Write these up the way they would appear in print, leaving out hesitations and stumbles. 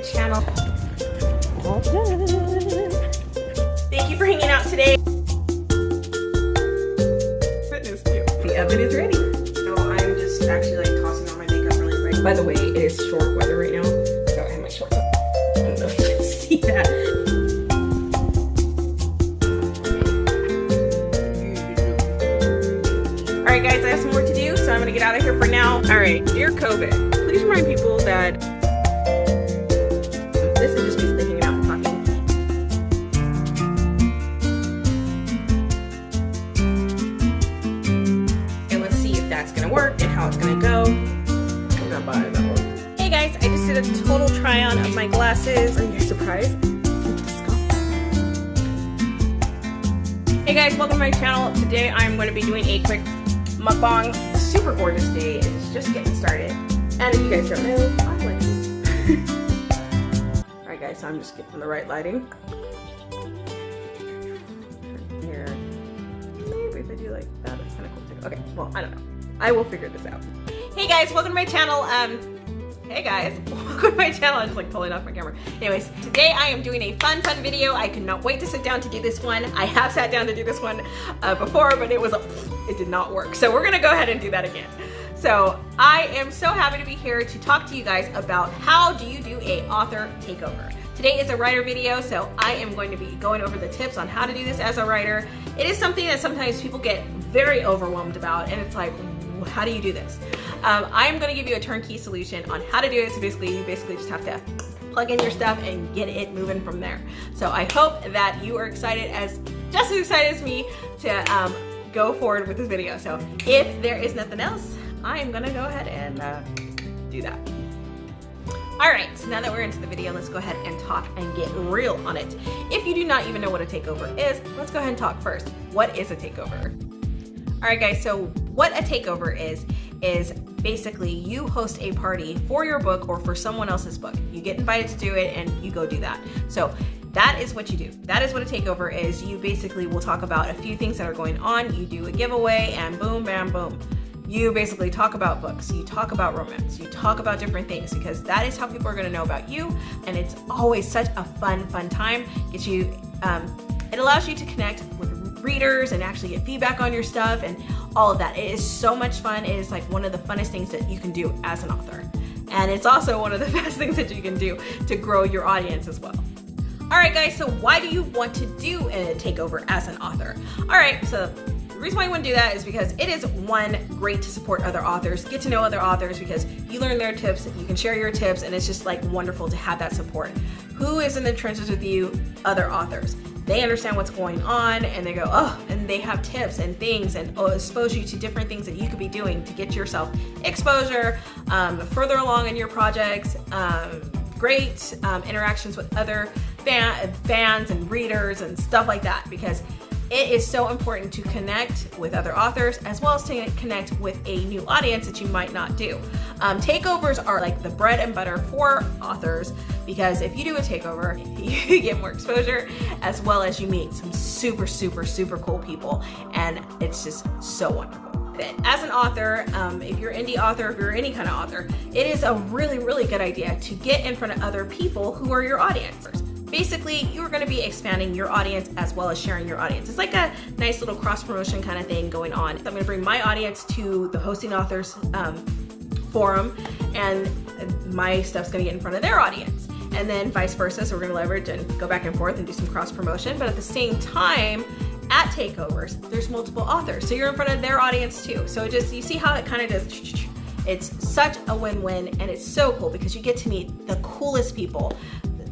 channel. All done. Thank you for hanging out today. Fitness too. The oven is ready. So I'm just actually like tossing on my makeup really quick. By the way, it is short weather right now, so I have my shorts up. I don't know if you can see that. Alright guys, I have some work to do, so I'm gonna get out of here for now. Alright, dear COVID, please remind people that this is just basically hanging out and talking. And let's see if that's gonna work and how it's gonna go. I'm not buying that one. Hey guys, I just did a total try on of my glasses. Are you guys surprised? Hey guys, welcome to my channel. Today I'm going to be doing a quick mukbang. Super gorgeous day. It's just getting started. And if you guys don't know, I'm Lexi. Alright guys, so I'm just getting the right lighting. Here. Maybe if I do like that, it's kind of cool too. Okay, well, I don't know. I will figure this out. Hey guys, welcome to my channel. Hey guys, welcome to my channel. I'm just like pulling off my camera. Anyways, today I am doing a fun video. I cannot wait to sit down to do this one. I have sat down to do this one before, but it did not work. So we're gonna go ahead and do that again. So I am so happy to be here to talk to you guys about how do you do a author takeover. Today is a writer video, so I am going to be going over the tips on how to do this as a writer. It is something that sometimes people get very overwhelmed about, and it's like, how do you do this? I'm going to give you a turnkey solution on how to do it. So basically, you just have to plug in your stuff and get it moving from there. So I hope that you are just as excited as me to go forward with this video. So if there is nothing else, I am going to go ahead and do that. All right, so now that we're into the video, let's go ahead and talk and get real on it. If you do not even know what a takeover is, let's go ahead and talk first. What is a takeover? All right, guys, so what a takeover is basically you host a party for your book or for someone else's book. You get invited to do it and you go do that. So that is what you do. That is what a takeover is. You basically will talk about a few things that are going on. You do a giveaway and boom, bam, boom. You basically talk about books, you talk about romance, you talk about different things because that is how people are gonna know about you, and it's always such a fun time. It allows you to connect with readers and actually get feedback on your stuff and all of that. It is so much fun. It is like one of the funnest things that you can do as an author. And it's also one of the best things that you can do to grow your audience as well. All right, guys, so why do you want to do a takeover as an author? All right, so the reason why you want to do that is because it is one, great to support other authors, get to know other authors because you learn their tips, you can share your tips, and it's just like wonderful to have that support. Who is in the trenches with you? Other authors. They understand what's going on and they go, oh, and they have tips and things and expose you to different things that you could be doing to get yourself exposure, further along in your projects, great interactions with other fans and readers and stuff like that, because it is so important to connect with other authors as well as to connect with a new audience that you might not do. Takeovers are like the bread and butter for authors because if you do a takeover, you get more exposure as well as you meet some super cool people, and it's just so wonderful. As an author, if you're an indie author, if you're any kind of author, it is a really good idea to get in front of other people who are your audience. Basically, you're going to be expanding your audience as well as sharing your audience. It's like a nice little cross-promotion kind of thing going on. So I'm going to bring my audience to the Hosting Authors forum, and my stuff's going to get in front of their audience. And then vice versa, so we're going to leverage and go back and forth and do some cross-promotion. But at the same time, at takeovers, there's multiple authors. So you're in front of their audience too. So you see how it kind of does. It's such a win-win, and it's so cool because you get to meet the coolest people.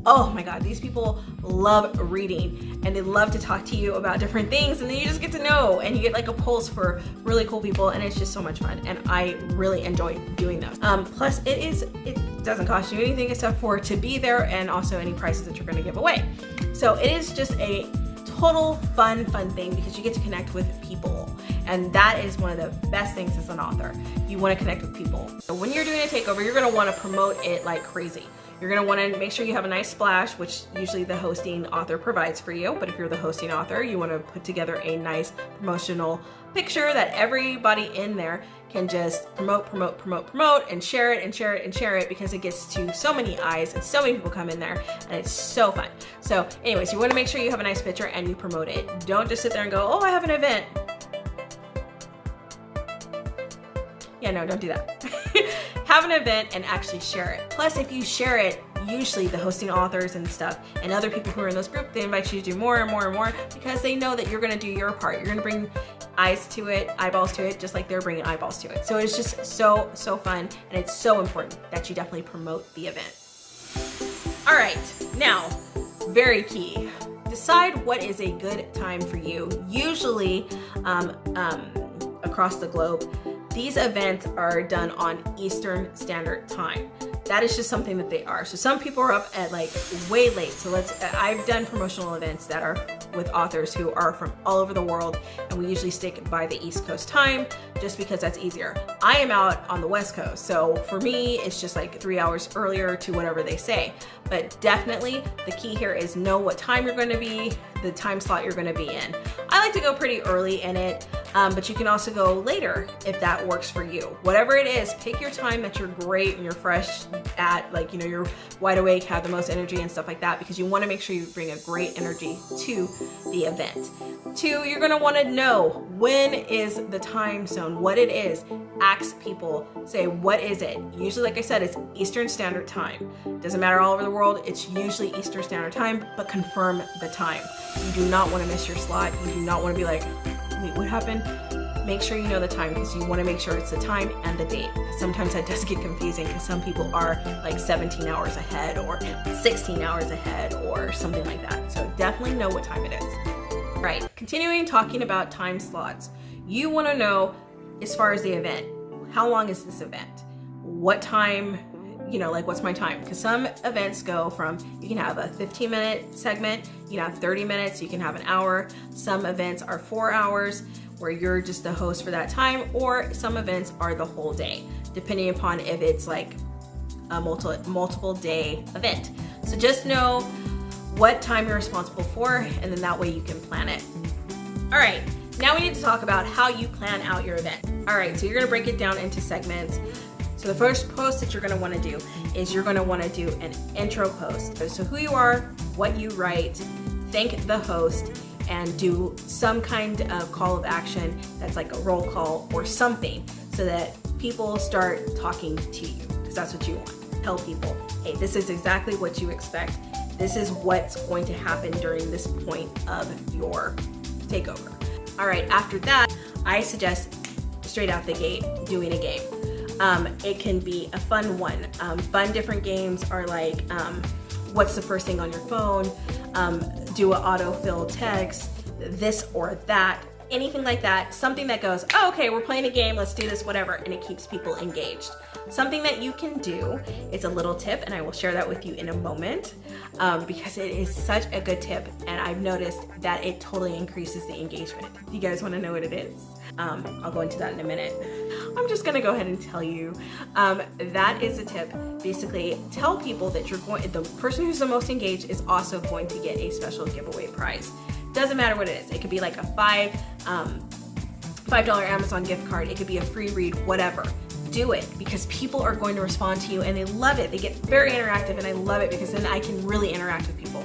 Oh my God, these people love reading and they love to talk to you about different things, and then you just get to know and you get like a pulse for really cool people, and it's just so much fun, and I really enjoy doing those. Plus it doesn't cost you anything except for to be there and also any prizes that you're going to give away. So it is just a total fun thing because you get to connect with people, and that is one of the best things as an author. You want to connect with people. So when you're doing a takeover, you're going to want to promote it like crazy. You're gonna wanna make sure you have a nice splash, which usually the hosting author provides for you. But if you're the hosting author, you wanna put together a nice promotional picture that everybody in there can just promote, and share it and share it and share it, because it gets to so many eyes and so many people come in there, and it's so fun. So anyways, you wanna make sure you have a nice picture and you promote it. Don't just sit there and go, oh, I have an event. Yeah, no, don't do that. Have an event and actually share it. Plus, if you share it, usually the hosting authors and stuff and other people who are in those groups, they invite you to do more and more and more, because they know that you're gonna do your part. You're gonna bring eyes to it, eyeballs to it, just like they're bringing eyeballs to it. So it's just so fun, and it's so important that you definitely promote the event. All right, now, very key. Decide what is a good time for you. Usually, across the globe, these events are done on Eastern Standard Time. That is just something that they are. So some people are up at like way late. So I've done promotional events that are with authors who are from all over the world, and we usually stick by the East Coast time just because that's easier. I am out on the West Coast, so for me, it's just like 3 hours earlier to whatever they say. But definitely the key here is know what time you're gonna be, the time slot you're gonna be in. I like to go pretty early in it, but you can also go later if that works for you. Whatever it is, pick your time that you're great and you're fresh at, like, you know, you're wide awake, have the most energy and stuff like that, because you wanna make sure you bring a great energy to the event. 2, you're gonna wanna know when is the time zone, what it is. Ask people, say, what is it? Usually, like I said, it's Eastern Standard Time. Doesn't matter all over the world, it's usually Eastern Standard Time, but confirm the time. You do not wanna miss your slot. You do not wanna be like, wait, what happened? Make sure you know the time, because you want to make sure it's the time and the date. Sometimes that does get confusing, because some people are like 17 hours ahead or 16 hours ahead or something like that. So definitely know what time it is. Right, continuing talking about time slots. You want to know, as far as the event, how long is this event? What time, you know, like what's my time? Because some events go from, you can have a 15-minute segment, you can have 30 minutes, you can have an hour. Some events are 4 hours, where you're just the host for that time, or some events are the whole day, depending upon if it's like a multiple day event. So just know what time you're responsible for, and then that way you can plan it. All right, now we need to talk about how you plan out your event. All right, so you're gonna break it down into segments. So the first post that you're gonna wanna do is you're gonna wanna do an intro post. So who you are, what you write, thank the host, and do some kind of call of action that's like a roll call or something, so that people start talking to you, because that's what you want. Tell people, hey, this is exactly what you expect. This is what's going to happen during this point of your takeover. All right, after that, I suggest straight out the gate doing a game. It can be a fun one. Fun different games are like, what's the first thing on your phone? Do an autofill text, this or that, anything like that. Something that goes, oh, okay, we're playing a game, let's do this, whatever, and it keeps people engaged. Something that you can do is a little tip, and I will share that with you in a moment, because it is such a good tip, and I've noticed that it totally increases the engagement. Do you guys want to know what it is? I'll go into that in a minute. I'm just gonna go ahead and tell you, that is a tip. Basically, tell people that the person who's the most engaged is also going to get a special giveaway prize. Doesn't matter what it is. It could be like a $5 Amazon gift card. It could be a free read, whatever. Do it, because people are going to respond to you and they love it. They get very interactive, and I love it because then I can really interact with people.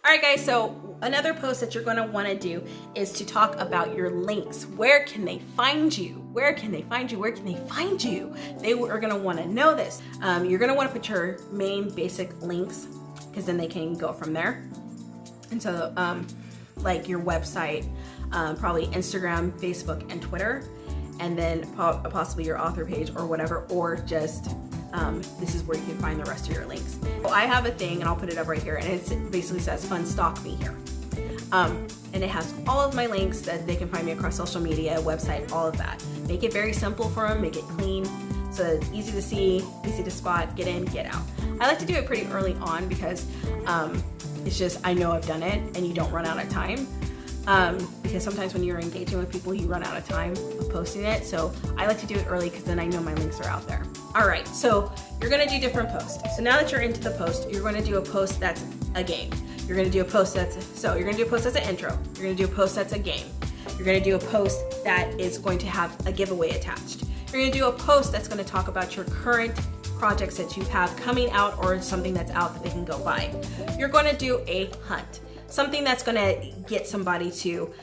All right, guys, so another post that you're gonna wanna do is to talk about your links. Where can they find you? Where can they find you? Where can they find you? They are gonna wanna know this. You're gonna wanna put your main basic links, because then they can go from there. And so like your website, probably Instagram, Facebook, and Twitter, and then possibly your author page or whatever, or just this is where you can find the rest of your links. So I have a thing, and I'll put it up right here, and it basically says fun stalk me here. And it has all of my links that they can find me across social media, website, all of that. Make it very simple for them, make it clean, so it's easy to see, easy to spot, get in, get out. I like to do it pretty early on, because it's just, I know I've done it and you don't run out of time. because sometimes when you're engaging with people, you run out of time of posting it. So I like to do it early because then I know my links are out there. All right, so you're gonna do different posts. So now that you're into the post, you're gonna do a post that's a game. You're gonna do a post that's an intro. You're gonna do a post that's a game. You're gonna do a post that is going to have a giveaway attached. You're gonna do a post that's gonna talk about your current projects that you have coming out or something that's out that they can go buy. You're gonna do a hunt, something that's gonna get somebody to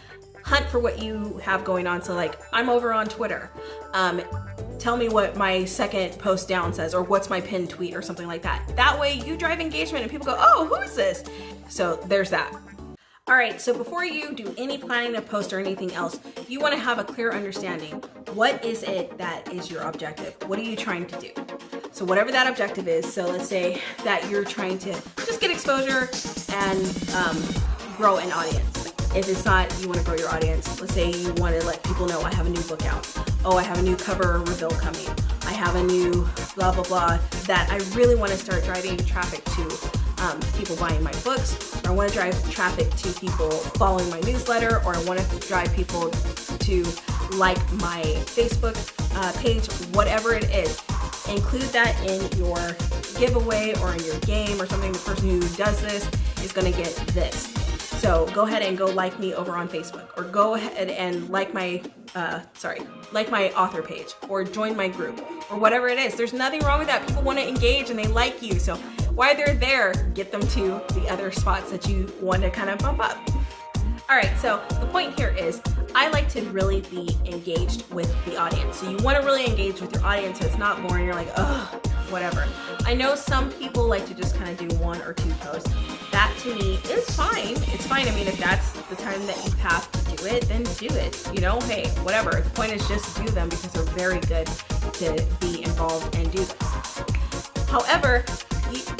hunt for what you have going on. So like, I'm over on Twitter. Tell me what my second post down says, or what's my pinned tweet or something like that. That way you drive engagement and people go, oh, who is this? So there's that. All right, so before you do any planning of post or anything else, you wanna have a clear understanding. What is it that is your objective? What are you trying to do? So whatever that objective is, so let's say that you're trying to just get exposure and grow an audience. If it's not, you want to grow your audience. Let's say you want to let people know I have a new book out. Oh, I have a new cover reveal coming. I have a new blah, blah, blah, that I really want to start driving traffic to people buying my books. Or I want to drive traffic to people following my newsletter, or I want to drive people to like my Facebook page, whatever it is. Include that in your giveaway or in your game or something. The person who does this is going to get this. So go ahead and go like me over on Facebook, or go ahead and like my author page, or join my group, or whatever it is. There's nothing wrong with that. People want to engage and they like you. So while they're there, get them to the other spots that you want to kind of bump up. All right, so the point here is I like to really be engaged with the audience. So you want to really engage with your audience so it's not boring. You're like, ugh, whatever. I know some people like to just kind of do 1 or 2 posts. That to me is fine. It's fine. I mean, if that's the time that you have to do it, then do it. You know, hey, whatever. The point is just do them because they're very good to be involved and do this. However,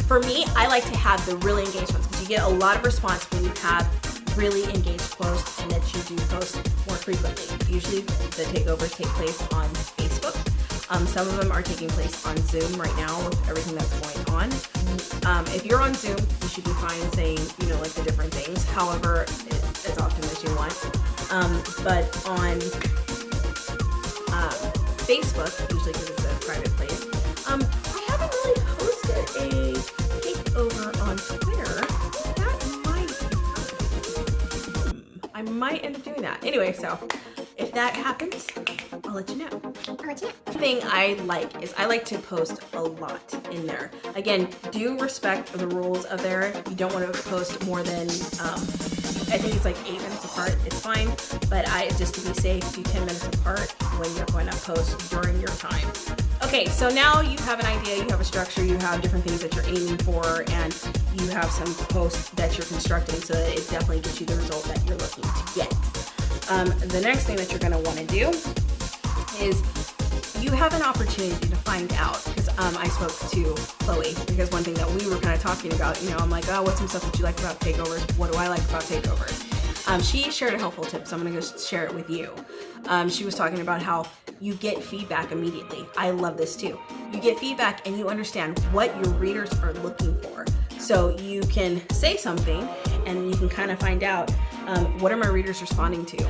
for me, I like to have the really engaged ones because you get a lot of response when you have really engaged posts and that you do post more frequently. Usually the takeovers take place on Facebook. Some of them are taking place on Zoom right now with everything that's going on. If you're on Zoom, you should be fine saying, like the different things, however, as often as you want. But on Facebook, usually because it's a private place, I haven't really posted a takeover on Twitter. I might end up doing that. Anyway, so if that happens, I'll let you know. One thing I like is I like to post a lot in there. Again, do respect the rules of there. You don't want to post more than, I think it's like 8 minutes apart. It's fine, but just to be safe, do 10 minutes apart when you're going to post during your time. Okay, so now you have an idea, you have a structure, you have different things that you're aiming for, and you have some posts that you're constructing so that it definitely gets you the result that you're looking to get. The next thing that you're going to want to do is you have an opportunity to find out, because I spoke to Chloe, because one thing that we were kind of talking about, I'm like, oh, what's some stuff that you like about takeovers? What do I like about takeovers? She shared a helpful tip, so I'm going to go share it with you. She was talking about how you get feedback immediately. I love this too. You get feedback and you understand what your readers are looking for. So you can say something and you can kind of find out what are my readers responding to?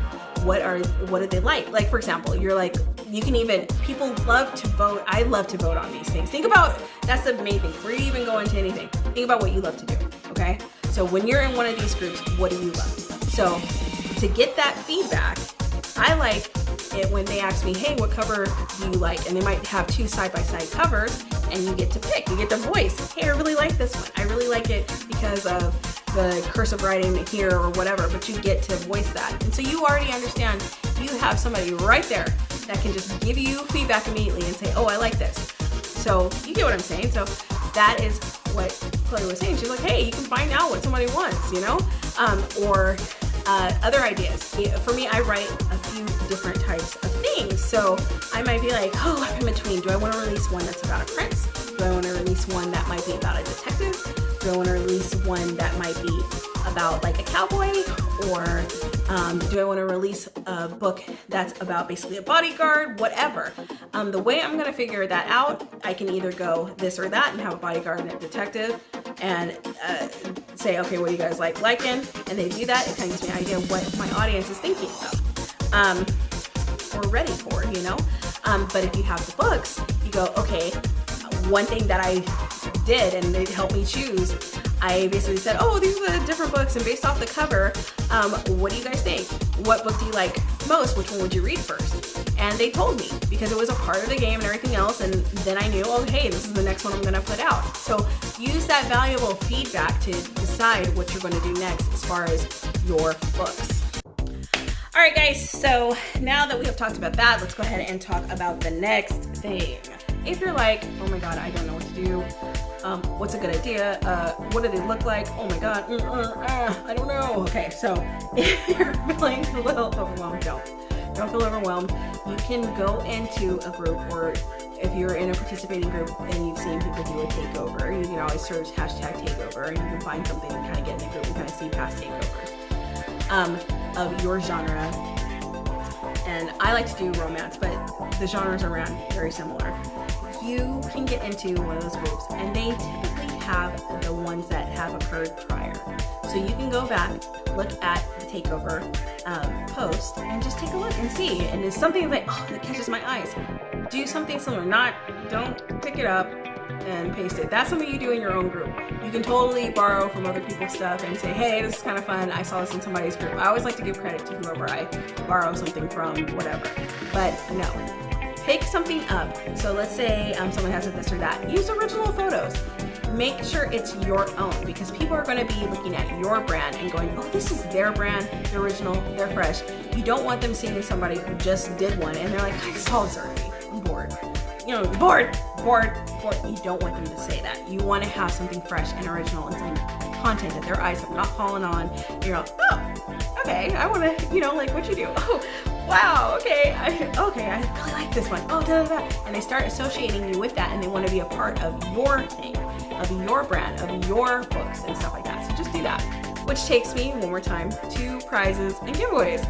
What do they like? Like, for example, people love to vote. I love to vote on these things. Think about, that's the main thing. Before you even go into anything, think about what you love to do, okay? So when you're in one of these groups, what do you love? So to get that feedback, I like it when they ask me, hey, what cover do you like? And they might have 2 side-by-side covers and you get to pick, you get to voice, hey, I really like this one. I really like it because of the cursive writing here or whatever, but you get to voice that. And so you already understand, you have somebody right there that can just give you feedback immediately and say, oh, I like this. So you get what I'm saying? So that is what Chloe was saying. She's like, hey, you can find out what somebody wants, or other ideas. For me, I write a few different types of things. So I might be like, oh, I'm in between. Do I want to release one that's about a prince? Do I want to release one that might be about a detective? Do I want to release one that might be about like a cowboy? Or do I want to release a book that's about basically a bodyguard? Whatever. The way I'm going to figure that out, I can either go this or that and have a bodyguard and a detective. and say, okay, what do you guys liking? And they do that. It kind of gives me an idea of what my audience is thinking about or ready for, you know? But if you have the books, you go, okay, one thing that I did and they helped me choose, I basically said, oh, these are the different books, and based off the cover, what do you guys think? What book do you like most? Which one would you read first? And they told me, because it was a part of the game and everything else, and then I knew, oh, hey, this is the next one I'm gonna put out. So use that valuable feedback to decide what you're gonna do next as far as your books. All right, guys, so now that we have talked about that, let's go ahead and talk about the next thing. If you're like, oh my God, I don't know what to do. What's a good idea? What do they look like? Oh my God, I don't know. Okay, so if you're feeling a little overwhelmed, don't feel overwhelmed. You can go into a group, or if you're in a participating group and you've seen people do a takeover, you can always search #takeover and you can find something and kind of get in the group and kind of see past takeovers of your genre. And I like to do romance, but the genres around very similar. You can get into one of those groups, and they typically have the ones that have occurred prior. So you can go back, look at the takeover post, and just take a look and see. And it's something like, oh, that catches my eyes. Do something similar. Don't pick it up and paste it. That's something you do in your own group. You can totally borrow from other people's stuff and say, hey, this is kind of fun. I saw this in somebody's group. I always like to give credit to whoever I borrow something from, whatever. But no. Pick something up. So let's say someone has a this or that. Use original photos. Make sure it's your own, because people are going to be looking at your brand and going, oh, this is their brand, they're original, they're fresh. You don't want them seeing somebody who just did one and they're like, I saw this already, I'm bored. You know, bored. You don't want them to say that. You want to have something fresh and original and some content that their eyes have not fallen on. And you're like, oh, okay, I want to, like what you do. Oh, wow, okay, I really like this one. Oh, da, da, da. And they start associating you with that, and they want to be a part of your thing, of your brand, of your books and stuff like that. So just do that. Which takes me, one more time, to prizes and giveaways.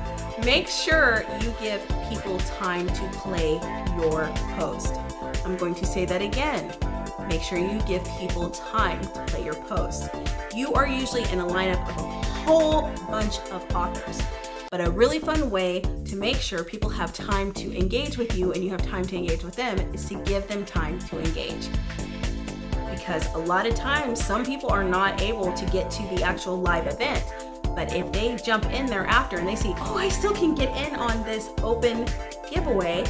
Make sure you give people time to play your post. I'm going to say that again. Make sure you give people time to play your post. You are usually in a lineup of a whole bunch of authors. But a really fun way to make sure people have time to engage with you and you have time to engage with them is to give them time to engage. Because a lot of times, some people are not able to get to the actual live event. But if they jump in there after and they see, oh, I still can get in on this open giveaway,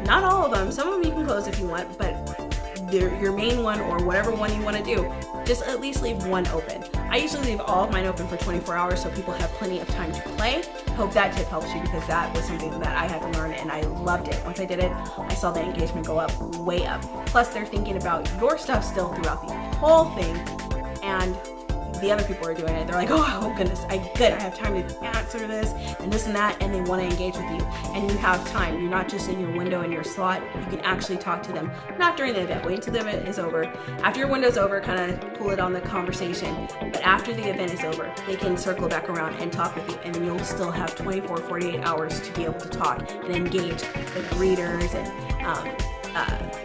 not all of them, some of them you can close if you want, but your main one or whatever one you want to do, just at least leave one open. I usually leave all of mine open for 24 hours so people have plenty of time to play. Hope that tip helps you, because that was something that I had to learn and I loved it. Once I did it, I saw the engagement go up, way up. Plus they're thinking about your stuff still throughout the whole thing, and the other people are doing it. They're like, oh goodness, I have time to answer this and this and that, and they want to engage with you. And you have time. You're not just in your window in your slot. You can actually talk to them. Not during the event. Wait until the event is over. After your window's over, kind of pull it on the conversation. But after the event is over, they can circle back around and talk with you, and you'll still have 24, 48 hours to be able to talk and engage with readers and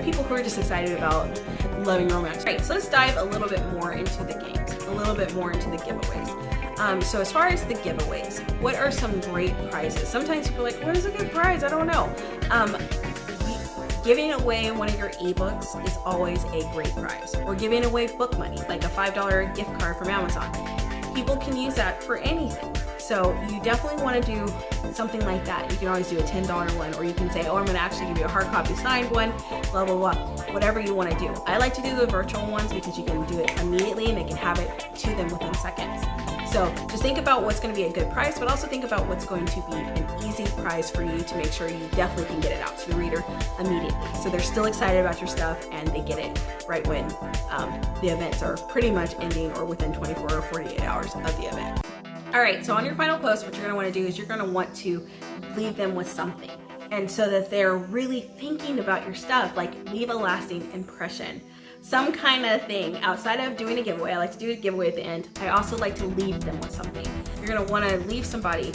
people who are just excited about loving romance. Right, so let's dive a little bit more into the games, a little bit more into the giveaways. So as far as the giveaways, what are some great prizes? Sometimes people are like, what is a good prize? I don't know. Giving away one of your ebooks is always a great prize. Or giving away book money, like a $5 gift card from Amazon. People can use that for anything. So you definitely want to do something like that. You can always do a $10 one, or you can say, oh, I'm going to actually give you a hard copy signed one, blah, blah, blah, whatever you want to do. I like to do the virtual ones because you can do it immediately and they can have it to them within seconds. So just think about what's going to be a good price, but also think about what's going to be an easy price for you to make sure you definitely can get it out to the reader immediately. So they're still excited about your stuff and they get it right when the events are pretty much ending, or within 24 or 48 hours of the event. All right, so on your final post, what you're going to want to do is you're going to want to leave them with something. And so that they're really thinking about your stuff, like leave a lasting impression. Some kind of thing outside of doing a giveaway. I like to do a giveaway at the end. I also like to leave them with something. You're going to want to leave somebody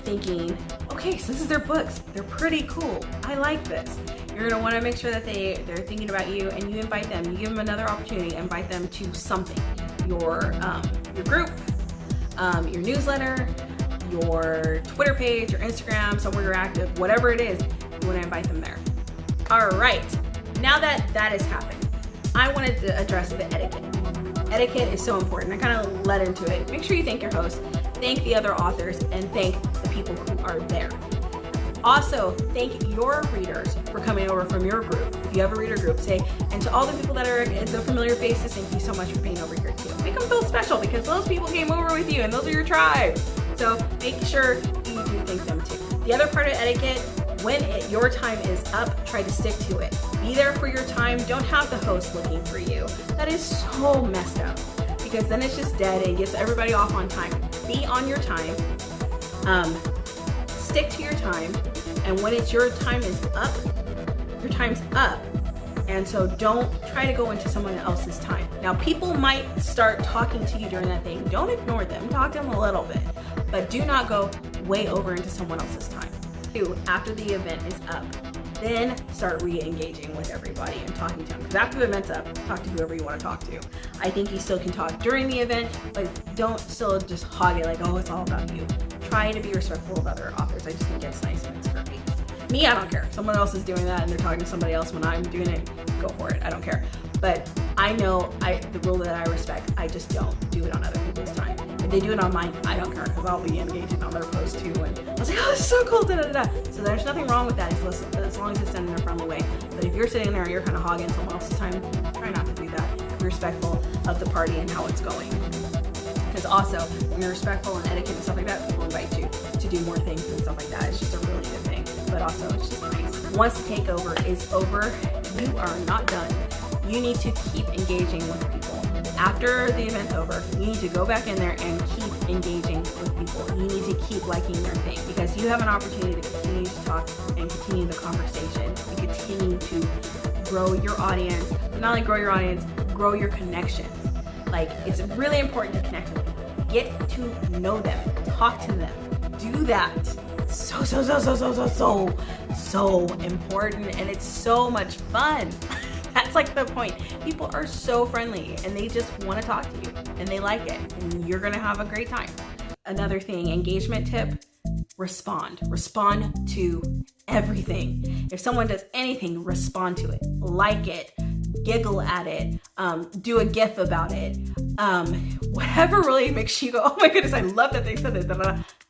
thinking, okay, so this is their books. They're pretty cool. I like this. You're going to want to make sure that they're thinking about you, and you invite them. You give them another opportunity, invite them to something. your group, your newsletter, your Twitter page, your Instagram, somewhere you're active, whatever it is, you want to invite them there. All right, now that that has happened, I wanted to address the etiquette. Etiquette is so important. I kind of led into it. Make sure you thank your host, thank the other authors, and thank the people who are there. Also, thank your readers for coming over from your group. If you have a reader group, say, and to all the people that are the familiar faces, thank you so much for being over here too. Make them feel special because those people came over with you and those are your tribe. So make sure you do thank them too. The other part of etiquette, when your time is up, try to stick to it. Be there for your time. Don't have the host looking for you. That is so messed up because then it's just dead and gets everybody off on time. Be on your time. Stick to your time. And when it's your time is up, your time's up. And so don't try to go into someone else's time. Now, people might start talking to you during that thing. Don't ignore them. Talk to them a little bit. But do not go way over into someone else's time. After the event is up, then start re-engaging with everybody and talking to them. Because after the event's up, talk to whoever you want to talk to. I think you still can talk during the event, but don't still just hog it like, oh, it's all about you. Try to be respectful of other authors. I just think it's nice and it's girly. Me, I don't care. Someone else is doing that and they're talking to somebody else when I'm doing it, go for it. I don't care. But I know the rule that I respect, I just don't do it on other people's time. If they do it on mine, I don't care because I'll be engaging on their post too. And I was like, oh, this is so cool, da da da. So there's nothing wrong with that as long as it's done in a friendly way. But if you're sitting there and you're kind of hogging someone else's time, try not to do that. Be respectful of the party and how it's going. Because also, when you're respectful and etiquette and stuff like that, people invite you to do more things and stuff like that. It's just a really good thing. But also, it's just nice. Once the takeover is over, you are not done. You need to keep engaging with people. After the event's over, you need to go back in there and keep engaging with people. You need to keep liking their thing because you have an opportunity to continue to talk and continue the conversation and continue to grow your audience. But not only grow your audience, grow your connections. Like, it's really important to connect with people. Get to know them. Talk to them. Do that. So important, and it's so much fun. That's like the point. People are so friendly and they just want to talk to you and they like it and you're gonna have a great time. Another thing, engagement tip, respond to everything. If someone does anything, respond to it, like it, giggle at it, do a GIF about it, whatever really makes you go, oh my goodness, I love that they said this.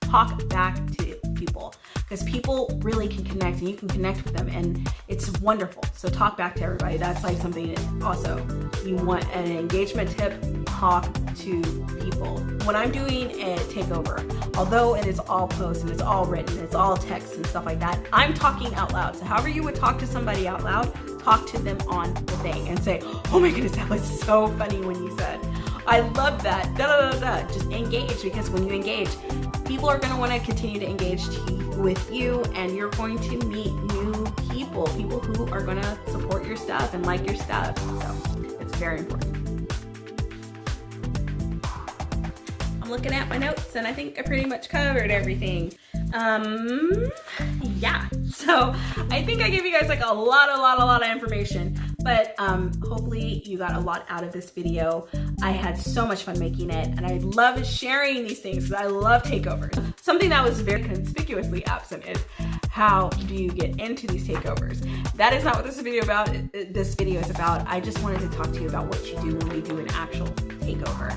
Talk back to people because people really can connect and you can connect with them and it's wonderful. So talk back to everybody. That's like something that also you want an engagement tip, talk to people. When I'm doing a takeover, although it is all posts and it's all written, it's all text and stuff like that, I'm talking out loud. So however you would talk to somebody out loud, talk to them on the thing and say, oh my goodness, that was so funny when you said, I love that, da da da da. Just engage because when you engage, people are going to want to continue to engage with you and you're going to meet new people who are going to support your stuff and like your stuff. So it's very important. I'm looking at my notes and I think I pretty much covered everything. Yeah, so I think I gave you guys like a lot of information, but hopefully you got a lot out of this video. I had so much fun making it and I love sharing these things because I love takeovers. Something that was very conspicuously absent is how do you get into these takeovers? That is not what this video is about. I just wanted to talk to you about what you do when you do an actual takeover.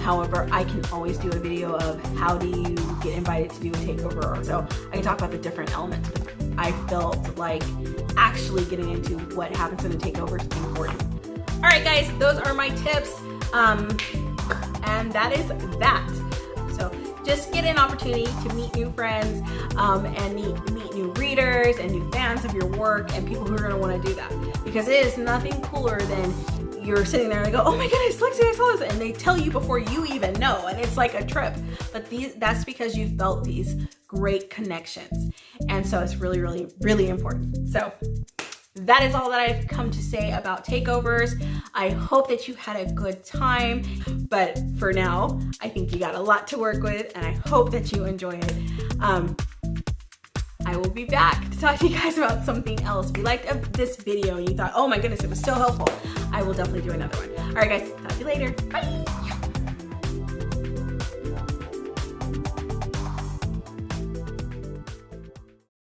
However, I can always do a video of how do you get invited to do a takeover, so I can talk about the different elements. I felt like actually getting into what happens in a takeover is important. All right, guys, those are my tips, and that is that. So just get an opportunity to meet new friends and meet new readers and new fans of your work and people who are going to want to do that, because it is nothing cooler than you're sitting there and they go, oh my goodness, Lexi, I saw this, and they tell you before you even know, and it's like a trip. But that's because you've built these great connections, and so it's really important. So that is all that I've come to say about takeovers. I hope that you had a good time, but for now, I think you got a lot to work with, and I hope that you enjoy it. I will be back to talk to you guys about something else. If you liked this video and you thought, oh my goodness, it was so helpful, I will definitely do another one. All right, guys. you later. Bye.